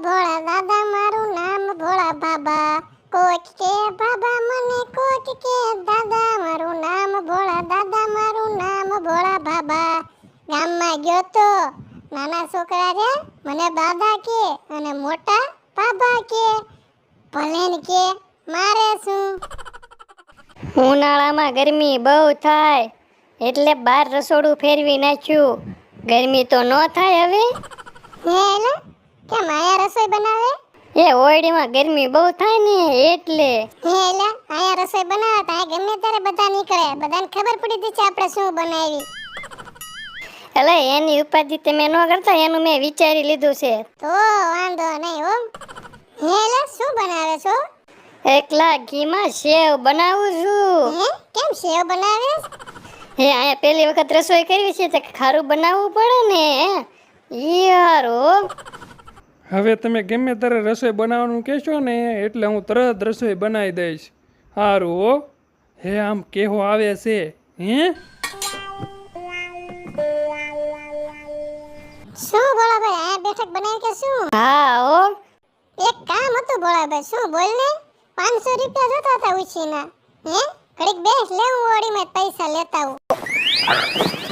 ભોળા દાદા મારું નામ ભોળા બાબા કોક કે બાબા મને કોક કે દાદા મારું નામ ભોળા દાદા મારું નામ ભોળા બાબા ગામમાં ગયો તો નાના છોકરા રે મને દાદા કે અને મોટા બાબા કે ભલેન કે મારે શું ઉનાળામાં ગરમી બહુ થાય એટલે બહાર રસોડું ફેરવી નાખ્યું. ગરમી તો ન થાય હવે. હે એલા કેમ આયા રસોઈ બનાવે એ ઓયડીમાં ગરમી બહુ થાય ને એટલે. હે એલા આયા રસોઈ બનાવતા ગમે ત્યારે બધા નીકળે બધાને ખબર પડી ગઈ છે આપણે શું બનાવી એટલે એની ઉપાધિ તમે ન કરતા એનું મેં વિચારી લીધું છે. તો વાંધો નહીં હો. હે એલા શું બનાવે છો એકલા ઘીમાં સેવ બનાવું છું. હે કેમ સેવ બનાવે હે અહીંયા પહેલી વખત રસોઈ કરવી છે તો ખારું બનાવવું પડે ને યારો. હવે તમે ગમે ત્યારે રસોઈ બનાવવાનું કહેશો ને એટલે હું તરત રસોઈ બનાવી દઈશ. સારું હો. હે આમ કેવો આવે છે હે શું ભોળાભાઈ આ બેઠક બનાવી કે શું હા હો. એક કામ હતું ભોળાભાઈ શું બોલ ને 500 રૂપિયા જોતા હતા ઉછીના હે ઘડીક બેસ લે હું ઓડીમાં પૈસા લેતા આવું